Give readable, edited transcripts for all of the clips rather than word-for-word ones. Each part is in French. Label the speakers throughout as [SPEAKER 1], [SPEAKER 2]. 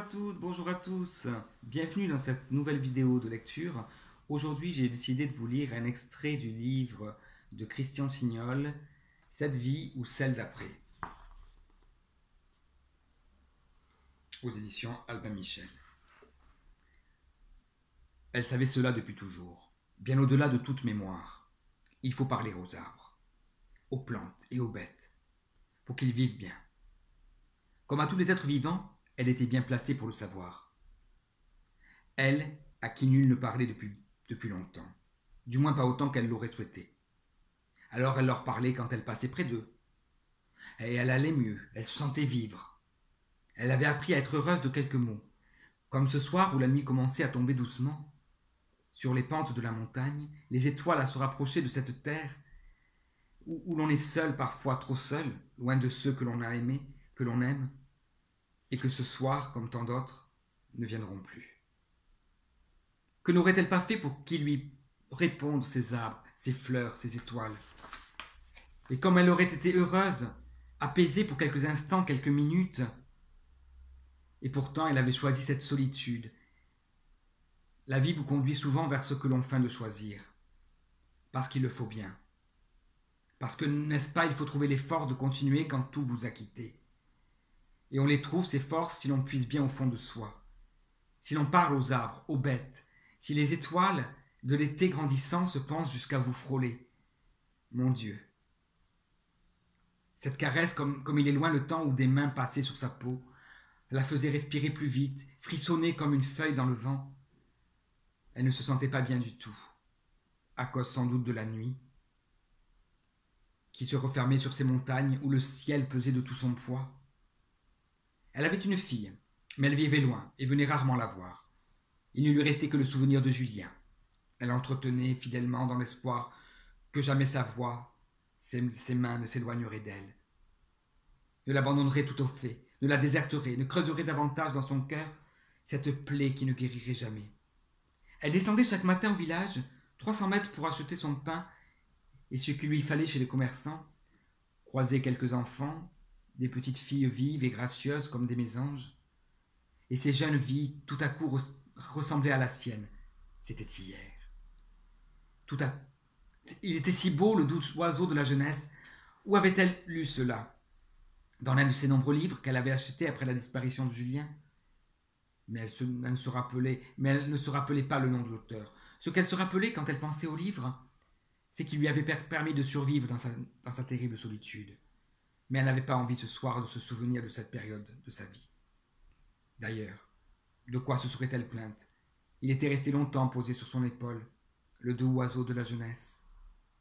[SPEAKER 1] toutes, bonjour à tous. Bienvenue dans cette nouvelle vidéo de lecture. Aujourd'hui, j'ai décidé de vous lire un extrait du livre de Christian Signol, Cette vie ou celle d'après, aux éditions Albin Michel. Elle savait cela depuis toujours, bien au-delà de toute mémoire. Il faut parler aux arbres, aux plantes et aux bêtes, pour qu'ils vivent bien. Comme à tous les êtres vivants, elle était bien placée pour le savoir. Elle, à qui nul ne parlait depuis longtemps, du moins pas autant qu'elle l'aurait souhaité. Alors elle leur parlait quand elle passait près d'eux. Et elle allait mieux, elle se sentait vivre. Elle avait appris à être heureuse de quelques mots, comme ce soir où la nuit commençait à tomber doucement. Sur les pentes de la montagne, les étoiles à se rapprocher de cette terre, où l'on est seul, parfois trop seul, loin de ceux que l'on a aimés, que l'on aime, et que ce soir, comme tant d'autres, ne viendront plus. Que n'aurait-elle pas fait pour qu'ils lui répondent ces arbres, ces fleurs, ces étoiles? Et comme elle aurait été heureuse, apaisée pour quelques instants, quelques minutes. Et pourtant, elle avait choisi cette solitude. La vie vous conduit souvent vers ce que l'on feint de choisir, parce qu'il le faut bien. Parce que, n'est-ce pas, il faut trouver les forces de continuer quand tout vous a quitté. Et on les trouve, ces forces, si l'on puise bien au fond de soi. Si l'on parle aux arbres, aux bêtes, si les étoiles de l'été grandissant se pensent jusqu'à vous frôler. Mon Dieu, cette caresse, comme il est loin le temps où des mains passaient sur sa peau, la faisait respirer plus vite, frissonner comme une feuille dans le vent. Elle ne se sentait pas bien du tout, à cause sans doute de la nuit, qui se refermait sur ces montagnes où le ciel pesait de tout son poids. Elle avait une fille, mais elle vivait loin et venait rarement la voir. Il ne lui restait que le souvenir de Julien. Elle entretenait fidèlement dans l'espoir que jamais sa voix, ses mains ne s'éloigneraient d'elle. Ne l'abandonnerait tout au fait, ne la déserterait, ne creuserait davantage dans son cœur cette plaie qui ne guérirait jamais. Elle descendait chaque matin au village, 300 mètres pour acheter son pain et ce qu'il lui fallait chez les commerçants, croiser quelques enfants, des petites filles vives et gracieuses comme des mésanges. Et ces jeunes vies, tout à coup, ressemblaient à la sienne. C'était hier. Il était si beau, le doux oiseau de la jeunesse. Où avait-elle lu cela? Dans l'un de ses nombreux livres qu'elle avait achetés après la disparition de Julien. Mais elle ne se rappelait pas le nom de l'auteur. Ce qu'elle se rappelait quand elle pensait au livre, c'est qu'il lui avait permis de survivre dans sa terrible solitude. Mais elle n'avait pas envie ce soir de se souvenir de cette période de sa vie. D'ailleurs, de quoi se serait-elle plainte? Il était resté longtemps posé sur son épaule, le doux oiseau de la jeunesse.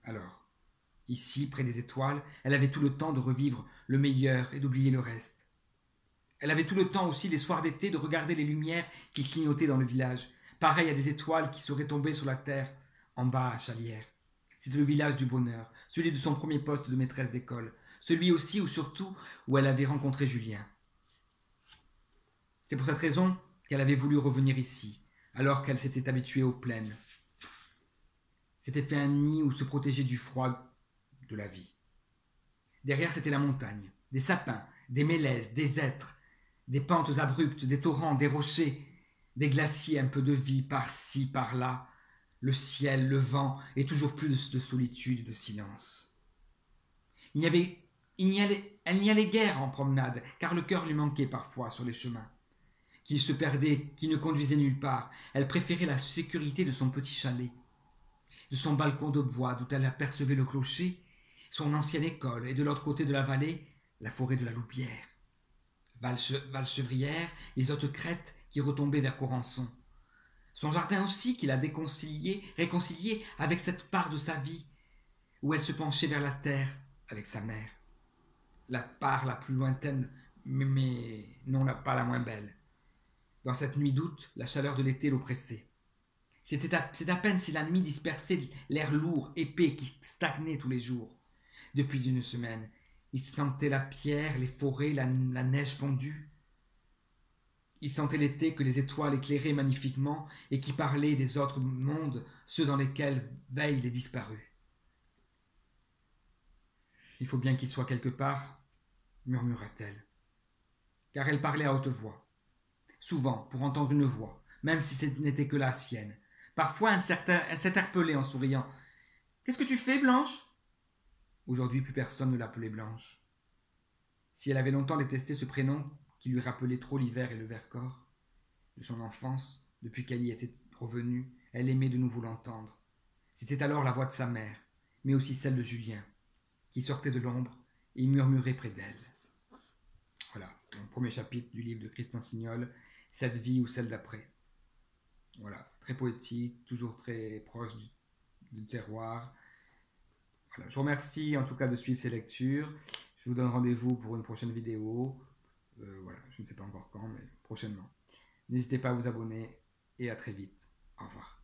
[SPEAKER 1] Alors, ici, près des étoiles, elle avait tout le temps de revivre le meilleur et d'oublier le reste. Elle avait tout le temps aussi, les soirs d'été, de regarder les lumières qui clignotaient dans le village, pareilles à des étoiles qui seraient tombées sur la terre, en bas à Chalières. C'était le village du bonheur, celui de son premier poste de maîtresse d'école, celui aussi ou surtout où elle avait rencontré Julien. C'est pour cette raison qu'elle avait voulu revenir ici, alors qu'elle s'était habituée aux plaines. S'était fait un nid où se protéger du froid de la vie. Derrière, c'était la montagne, des sapins, des mélèzes, des hêtres, des pentes abruptes, des torrents, des rochers, des glaciers, un peu de vie par-ci, par-là, le ciel, le vent, et toujours plus de solitude, de silence. Elle n'y allait guère en promenade, car le cœur lui manquait parfois sur les chemins. Qu'il se perdait, qui ne conduisait nulle part. Elle préférait la sécurité de son petit chalet, de son balcon de bois d'où elle apercevait le clocher, son ancienne école, et de l'autre côté de la vallée, la forêt de la Loubière. Valchevrière, les hautes crêtes qui retombaient vers Corançon. Son jardin aussi qu'il a réconcilié avec cette part de sa vie, où elle se penchait vers la terre avec sa mère. La part la plus lointaine, mais non pas la moins belle. Dans cette nuit d'août, la chaleur de l'été l'oppressait. C'est à peine si la nuit dispersait l'air lourd, épais, qui stagnait tous les jours. Depuis une semaine, il sentait la pierre, les forêts, la neige fondue. Il sentait l'été que les étoiles éclairaient magnifiquement et qui parlaient des autres mondes, ceux dans lesquels veillent les disparus. Il faut bien qu'il soit quelque part, murmura-t-elle, car elle parlait à haute voix. souvent pour entendre une voix, même si ce n'était que la sienne. Parfois, elle s'interpellait en souriant. « Qu'est-ce que tu fais, Blanche ?» Aujourd'hui, plus personne ne l'appelait Blanche. Si elle avait longtemps détesté ce prénom qui lui rappelait trop l'hiver et le Vercors, de son enfance, depuis qu'elle y était revenue, elle aimait de nouveau l'entendre. C'était alors la voix de sa mère, mais aussi celle de Julien, qui sortait de l'ombre et murmurait près d'elle. Voilà, le premier chapitre du livre de Christian Signol, Cette vie ou celle d'après. Voilà, très poétique, toujours très proche du terroir. Voilà, je vous remercie en tout cas de suivre ces lectures. Je vous donne rendez-vous pour une prochaine vidéo. Voilà, je ne sais pas encore quand, mais prochainement. N'hésitez pas à vous abonner et à très vite. Au revoir.